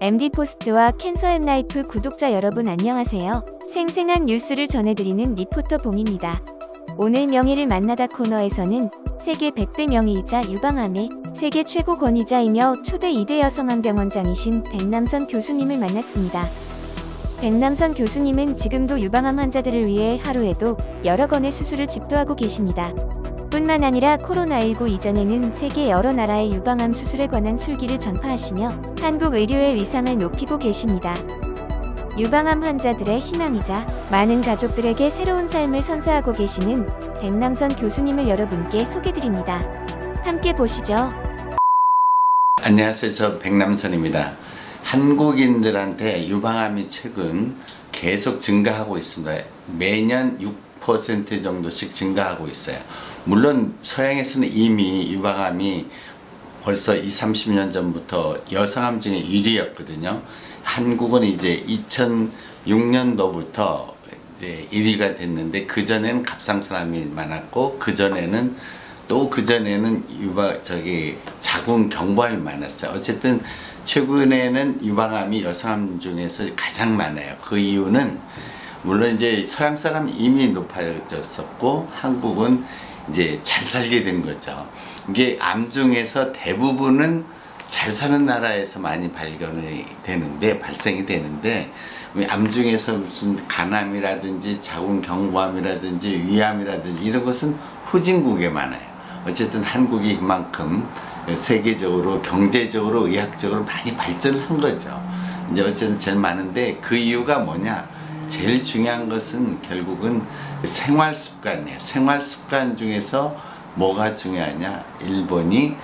MD포스트와 캔서앤라이프 구독자 여러분 안녕하세요. 생생한 뉴스를 전해드리는 리포터 봉입니다. 오늘 명의를 만나다 코너에서는 세계 100대 명의이자 유방암의 세계 최고 권위자이며 초대 2대 여성암병원장이신 백남선 교수님을 만났습니다. 백남선 교수님은 지금도 유방암 환자들을 위해 하루에도 여러 건의 수술을 집도하고 계십니다. 뿐만 아니라 코로나19 이전에는 세계 여러 나라의 유방암 수술에 관한 술기를 전파하시며 한국 의료의 위상을 높이고 계십니다. 유방암 환자들의 희망이자 많은 가족들에게 새로운 삶을 선사하고 계시는 백남선 교수님을 여러분께 소개드립니다. 함께 보시죠. 안녕하세요. 저 백남선입니다. 한국인들한테 유방암이 최근 계속 증가하고 있습니다. 매년 6% 정도씩 증가하고 있어요. 물론 서양에서는 이미 유방암이 벌써 20-30년 전부터 여성암 중에 1위였거든요. 한국은 이제 2006년도부터 이제 1위가 됐는데 그전에는 갑상선암이 많았고 그전에는 자궁 경부암이 많았어요. 어쨌든 최근에는 유방암이 여성암 중에서 가장 많아요. 그 이유는 물론 이제 서양 사람 이미 높아졌었고 한국은 이제 잘 살게 된 거죠. 이게 암 중에서 대부분은 잘 사는 나라에서 많이 발생이 되는데 암 중에서 무슨 간암이라든지 자궁 경부암이라든지 위암이라든지 이런 것은 후진국에 많아요. 어쨌든 한국이 그만큼 세계적으로 경제적으로 의학적으로 많이 발전을 한 거죠. 이제 어쨌든 제일 많은데 그 이유가 뭐냐? 제일 중요한 것은 결국은 생활 습관이에요. 생활 습관 중에서 뭐가 중요하냐? 일본이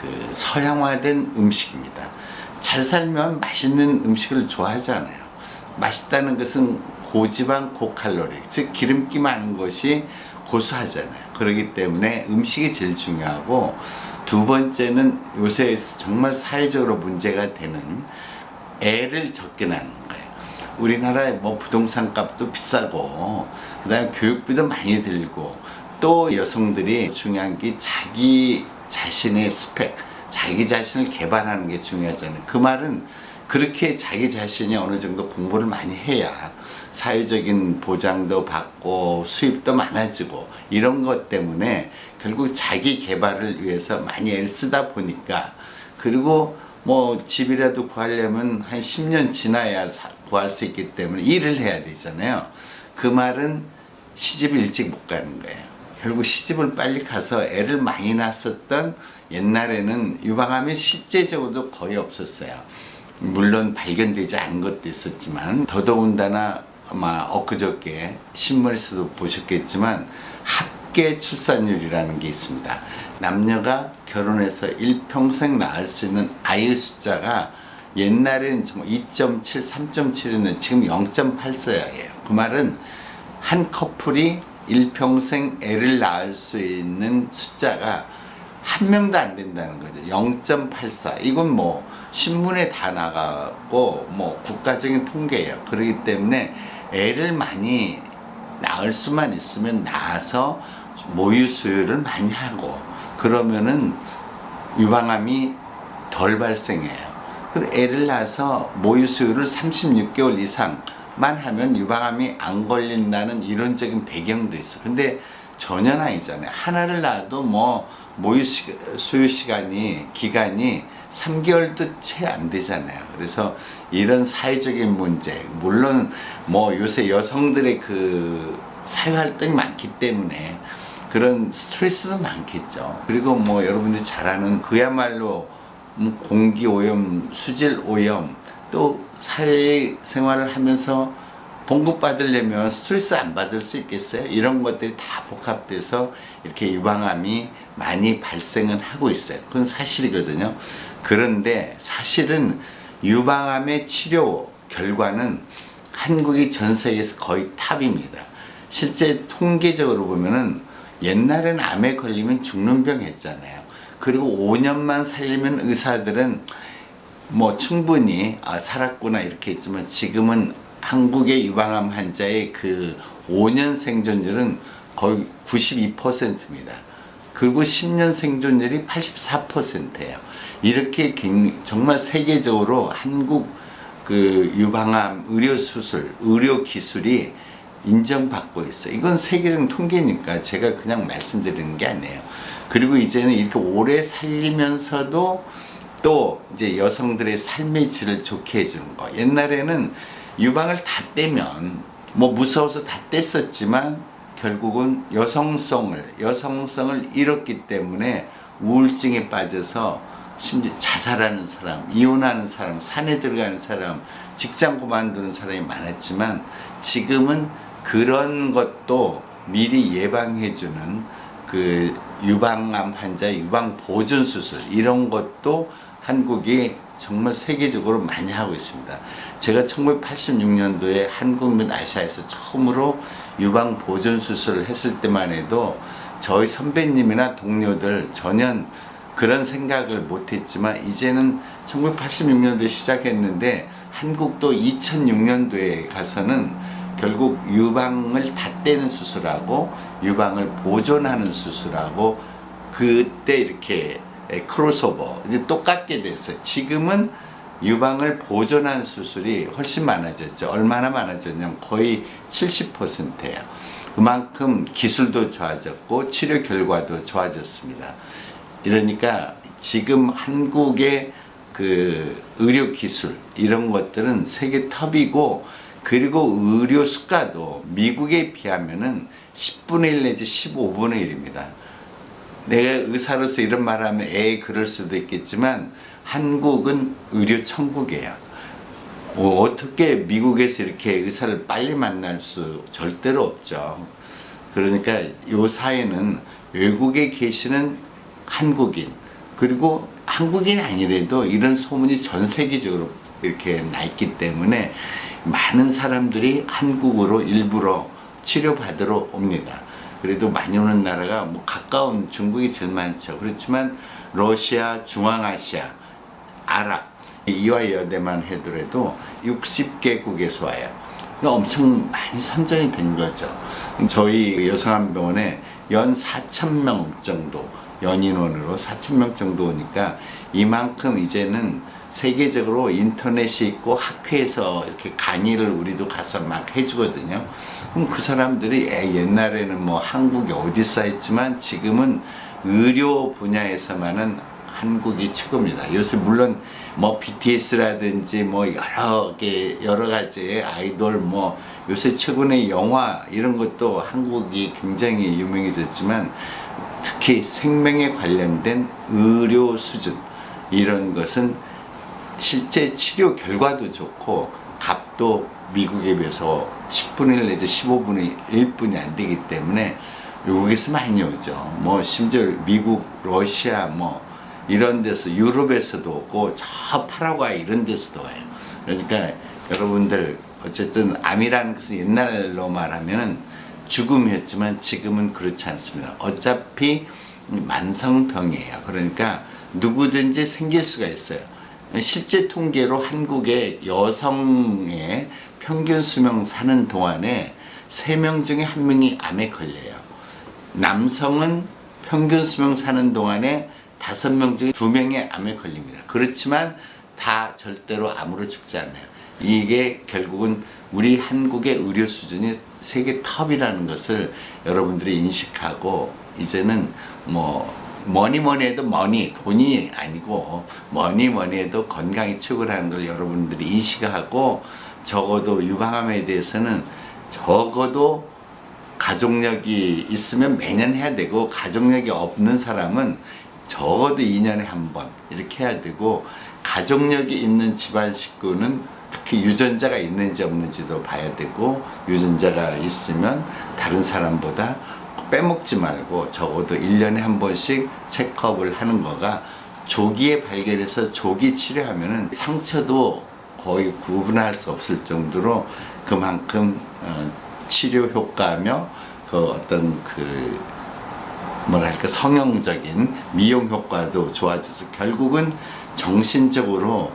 그 서양화된 음식입니다. 잘 살면 맛있는 음식을 좋아하잖아요. 맛있다는 것은 고지방, 고칼로리, 즉 기름기 많은 것이 고소하잖아요. 그렇기 때문에 음식이 제일 중요하고 두 번째는 요새 정말 사회적으로 문제가 되는 애를 적게 낳는 거예요. 우리나라에 뭐 부동산 값도 비싸고 그다음에 교육비도 많이 들고 또 여성들이 중요한 게 자기 자신의 스펙, 자기 자신을 개발하는 게 중요하잖아요. 그 말은 그렇게 자기 자신이 어느 정도 공부를 많이 해야 사회적인 보장도 받고 수입도 많아지고 이런 것 때문에 결국 자기 개발을 위해서 많이 애를 쓰다 보니까 그리고 뭐 집이라도 구하려면 한 10년 지나야 구할 수 있기 때문에 일을 해야 되잖아요. 그 말은 시집을 일찍 못 가는 거예요. 결국 시집을 빨리 가서 애를 많이 낳았었던 옛날에는 유방암이 실제적으로도 거의 없었어요. 물론 발견되지 않은 것도 있었지만 더더군다나 아마 엊그저께 신문에서도 보셨겠지만 합계 출산율이라는 게 있습니다. 남녀가 결혼해서 일평생 낳을 수 있는 아이의 숫자가 옛날에는 2.7, 3.7이었는데 지금 0.84예요. 그 말은 한 커플이 일평생 애를 낳을 수 있는 숫자가 한 명도 안 된다는 거죠. 0.84. 이건 뭐 신문에 다 나가고 뭐 국가적인 통계예요. 그렇기 때문에 애를 많이 낳을 수만 있으면 낳아서 모유 수유를 많이 하고 그러면은 유방암이 덜 발생해요. 그리고 애를 낳아서 모유 수유를 36개월 이상만 하면 유방암이 안 걸린다는 이론적인 배경도 있어. 근데 전혀 아니잖아요. 하나를 낳아도 뭐 모유 수유 기간이 3개월도 채 안 되잖아요. 그래서 이런 사회적인 문제, 물론 뭐 요새 여성들의 그 사회 활동이 많기 때문에 그런 스트레스도 많겠죠. 그리고 뭐 여러분들이 잘 아는 그야말로 공기 오염, 수질 오염, 또 사회 생활을 하면서 봉급 받으려면 스트레스 안 받을 수 있겠어요? 이런 것들이 다 복합돼서 이렇게 유방암이 많이 발생은 하고 있어요. 그건 사실이거든요. 그런데 사실은 유방암의 치료 결과는 한국이 전 세계에서 거의 탑입니다. 실제 통계적으로 보면은 옛날에는 암에 걸리면 죽는 병 했잖아요. 그리고 5년만 살리면 의사들은 뭐 충분히 살았구나 이렇게 했지만 지금은 한국의 유방암 환자의 그 5년 생존율은 거의 92%입니다. 그리고 10년 생존율이 84%예요. 이렇게 정말 세계적으로 한국 그 유방암 의료 수술, 의료 기술이 인정받고 있어요. 이건 세계적 통계니까 제가 그냥 말씀드리는 게 아니에요. 그리고 이제는 이렇게 오래 살리면서도 또 이제 여성들의 삶의 질을 좋게 해주는 거. 옛날에는 유방을 다 떼면 뭐 무서워서 다 뗐었지만 결국은 여성성을 잃었기 때문에 우울증에 빠져서 심지어 자살하는 사람, 이혼하는 사람, 산에 들어가는 사람, 직장 그만두는 사람이 많았지만 지금은 그런 것도 미리 예방해주는 그 유방암 환자 유방 보존 수술 이런 것도 한국이 정말 세계적으로 많이 하고 있습니다. 제가 1986년도에 한국 및 아시아에서 처음으로 유방 보존 수술을 했을 때만 해도 저희 선배님이나 동료들 전혀 그런 생각을 못했지만 이제는 1986년도에 시작했는데 한국도 2006년도에 가서는 결국 유방을 다 떼는 수술하고 유방을 보존하는 수술하고 그때 이렇게 크로스오버 이제 똑같게 됐어요. 지금은 유방을 보존하는 수술이 훨씬 많아졌죠. 얼마나 많아졌냐면 거의 70%예요. 그만큼 기술도 좋아졌고 치료 결과도 좋아졌습니다. 이러니까 지금 한국의 그 의료 기술 이런 것들은 세계 탑이고 그리고 의료 수가도 미국에 비하면은 10분의 1 내지 15분의 1입니다. 내가 의사로서 이런 말을 하면 그럴 수도 있겠지만 한국은 의료 천국이에요. 어떻게 미국에서 이렇게 의사를 빨리 만날 수 절대로 없죠. 그러니까 이 사회는 외국에 계시는 한국인 그리고 한국인이 아니래도 이런 소문이 전 세계적으로 이렇게 나 있기 때문에 많은 사람들이 한국으로 일부러 치료받으러 옵니다. 그래도 많이 오는 나라가 뭐 가까운 중국이 제일 많죠. 그렇지만 러시아, 중앙아시아, 아랍 이와 여대만 해더라도 60개국에서 와요. 그러니까 엄청 많이 선전이 된 거죠. 저희 여성암병원에 연 4,000명 정도 연인원으로 4,000명 정도 오니까 이만큼 이제는 세계적으로 인터넷이 있고 학회에서 이렇게 강의를 우리도 가서 막 해주거든요. 그럼 그 사람들이 옛날에는 뭐 한국이 어디서 했지만 지금은 의료 분야에서만은 한국이 최고입니다. 요새 물론 뭐 BTS라든지 뭐 여러 가지 아이돌 뭐 요새 최근에 영화 이런 것도 한국이 굉장히 유명해졌지만 특히 생명에 관련된 의료 수준 이런 것은 실제 치료 결과도 좋고 값도 미국에 비해서 10분의 1 내지 15분의 1뿐이 안 되기 때문에 외국에서 많이 오죠. 뭐 심지어 미국, 러시아 뭐 이런 데서 유럽에서도 오고 저 파라과이 이런 데서도 와요. 그러니까 여러분들 어쨌든 암이라는 것은 옛날로 말하면은 죽음이었지만 지금은 그렇지 않습니다. 어차피 만성병이에요. 그러니까 누구든지 생길 수가 있어요. 실제 통계로 한국의 여성의 평균 수명 사는 동안에 3명 중에 1명이 암에 걸려요. 남성은 평균 수명 사는 동안에 5명 중에 2명이 암에 걸립니다. 그렇지만 다 절대로 암으로 죽지 않아요. 이게 결국은 우리 한국의 의료 수준이 세계 탑이라는 것을 여러분들이 인식하고 이제는 뭐니 해도 돈이 아니고 뭐니 해도 건강이 최고라는 걸 여러분들이 인식하고 적어도 유방암에 대해서는 적어도 가족력이 있으면 매년 해야 되고 가족력이 없는 사람은 적어도 2년에 한 번 이렇게 해야 되고 가족력이 있는 집안 식구는 특히 유전자가 있는지 없는지도 봐야 되고 유전자가 있으면 다른 사람보다 빼먹지 말고 적어도 1년에 한 번씩 체크업을 하는 거가 조기에 발견해서 조기 치료하면은 상처도 거의 구분할 수 없을 정도로 그만큼 치료 효과며 그 어떤 성형적인 미용 효과도 좋아져서 결국은 정신적으로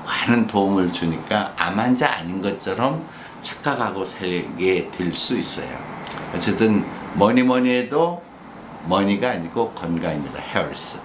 많은 도움을 주니까 암 환자 아닌 것처럼 착각하고 살게 될 수 있어요. 어쨌든 뭐니 해도 머니가 아니고 건강입니다. health.